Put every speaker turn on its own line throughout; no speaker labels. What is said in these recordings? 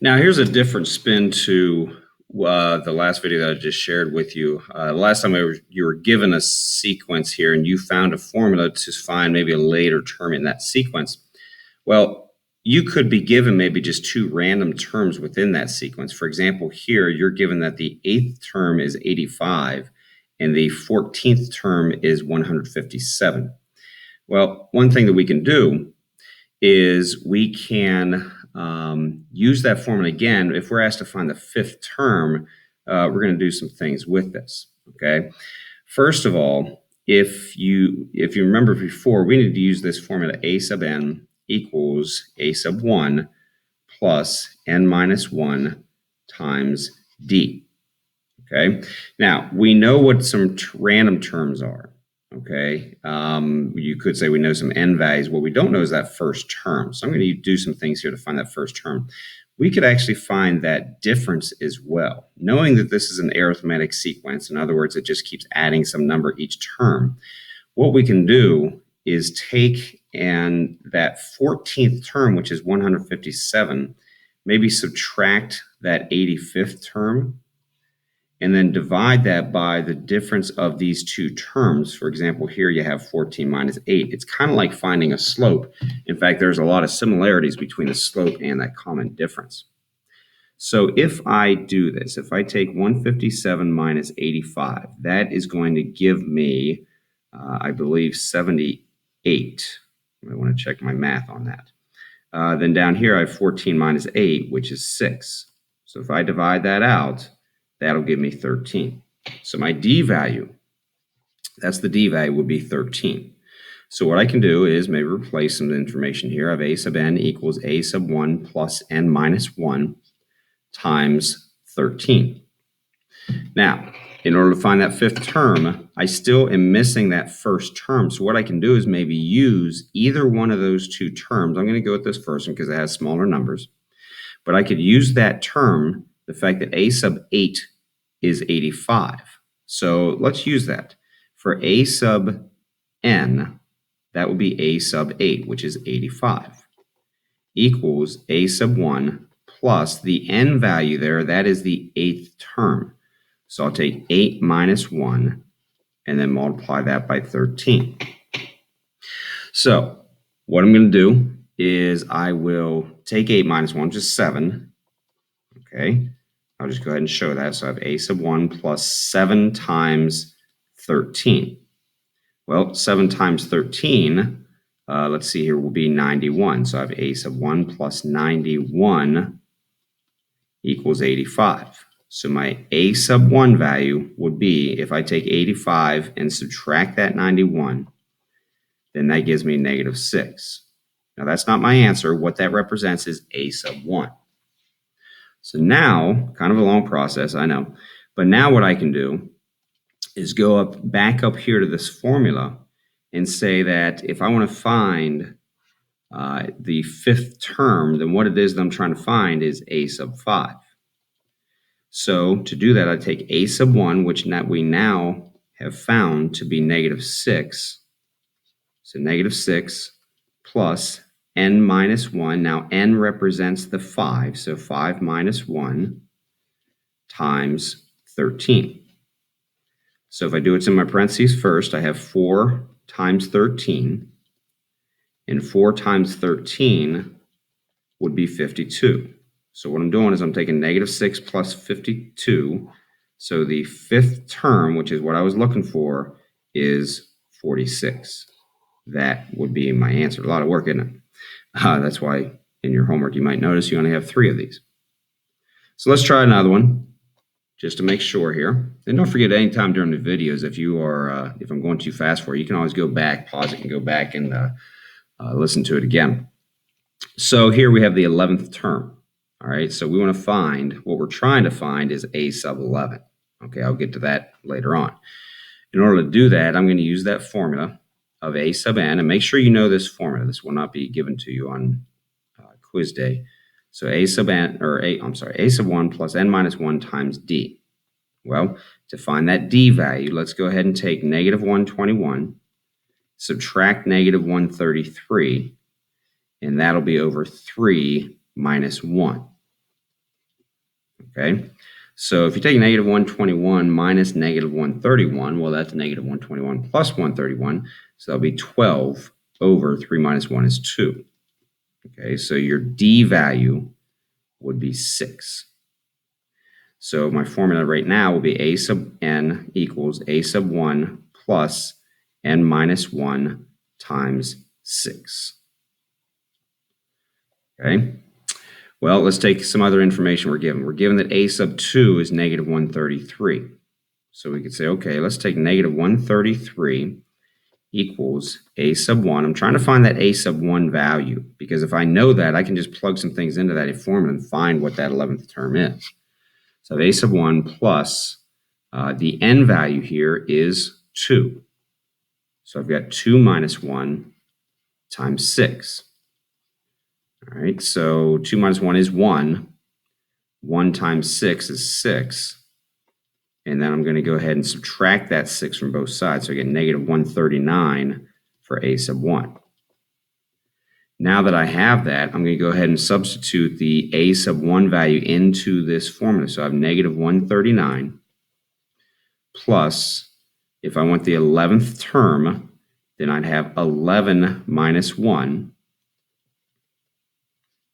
Now, here's a different spin to the last video that I just shared with you. Last time you were given a sequence here and you found a formula to find maybe a later term in that sequence. Well, you could be given maybe just two random terms within that sequence. For example, here you're given that the 8th term is 85 and the 14th term is 157. Well, one thing that we can do is we can use that formula again. If we're asked to find the 5th term, we're going to do some things with this. Okay. First of all, if you remember before, we need to use this formula: a sub n equals a sub 1 plus n minus 1 times d. Okay. Now we know what some random terms are. Okay, you could say we know some n values. What we don't know is that first term. So I'm going to do some things here to find that first term. We could actually find that difference as well. Knowing that this is an arithmetic sequence, in other words, it just keeps adding some number each term, what we can do is take and that 14th term, which is 157, maybe subtract that 85th term, and then divide that by the difference of these two terms. For example, here you have 14 minus 8. It's kind of like finding a slope. In fact, there's a lot of similarities between the slope and that common difference. So if I do this, if I take 157 minus 85, that is going to give me, I believe, 78. I want to check my math on that. Then down here, I have 14 minus 8, which is 6. So if I divide that out, that'll give me 13. So my d value, that's the d value, would be 13. So what I can do is maybe replace some information here. I have a sub n equals a sub 1 plus n minus 1 times 13. Now, in order to find that 5th term, I still am missing that first term. So what I can do is maybe use either one of those two terms. I'm going to go with this first one because it has smaller numbers. But I could use that term, the fact that a sub 8 is 85. So let's use that. For a sub n, that would be a sub 8, which is 85, equals a sub 1 plus the n value there, that is the 8th term. So I'll take 8 minus 1 and then multiply that by 13. So what I'm going to do is I will take 8 minus 1, which is 7. Okay, I'll just go ahead and show that. So I have a sub 1 plus 7 times 13. Well, 7 times 13, let's see here, will be 91. So I have a sub 1 plus 91 equals 85. So my a sub 1 value would be, if I take 85 and subtract that 91, then that gives me negative 6. Now that's not my answer. What that represents is a sub 1. So now, kind of a long process, I know, but now what I can do is go back up here to this formula and say that if I want to find the 5th term, then what it is that I'm trying to find is a sub 5. So to do that, I take a sub 1, which we now have found to be negative 6. So negative 6 plus n minus 1. Now n represents the 5, so 5 minus 1 times 13. So if I do what's in my parentheses first, I have 4 times 13, and 4 times 13 would be 52. So what I'm doing is I'm taking negative 6 plus 52. So the 5th term, which is what I was looking for, is 46. That would be my answer. A lot of work, isn't it? That's why in your homework you might notice you only have 3 of these. So let's try another one just to make sure here. And don't forget, anytime during the videos, if I'm going too fast for you, you can always go back, pause it, and go back and listen to it again. So here we have the 11th term. All right, so we want to find, what we're trying to find is a sub 11. Okay, I'll get to that later on. In order to do that, I'm going to use that formula of a sub n, and make sure you know this formula. This will not be given to you on quiz day. So a sub 1 plus n minus 1 times d. Well, to find that d value, let's go ahead and take negative 121, subtract negative 133, and that'll be over 3 minus 1. Okay, so if you take negative 121 minus negative 131, well, that's negative 121 plus 131, so that'll be 12 over 3 minus 1 is 2. Okay, so your D value would be 6. So my formula right now will be a sub n equals a sub 1 plus n minus 1 times 6. Okay, well, let's take some other information we're given. We're given that a sub 2 is negative 133. So we could say, okay, let's take negative 133 equals a sub 1. I'm trying to find that a sub 1 value, because if I know that, I can just plug some things into that formula and find what that 11th term is. So a sub 1 plus the n value here is 2. So I've got 2 minus 1 times 6. All right, so 2 minus 1 is 1. 1 times 6 is 6. And then I'm going to go ahead and subtract that 6 from both sides. So I get negative 139 for a sub 1. Now that I have that, I'm going to go ahead and substitute the a sub 1 value into this formula. So I have negative 139 plus, if I want the 11th term, then I'd have 11 minus 1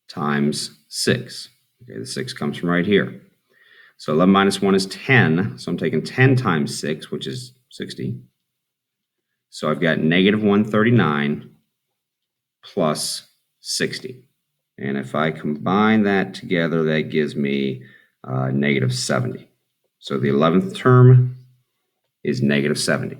times 6. Okay, the 6 comes from right here. So 11 minus 1 is 10. So I'm taking 10 times 6, which is 60. So I've got negative 139 plus 60. And if I combine that together, that gives me negative 70. So the 11th term is negative 70.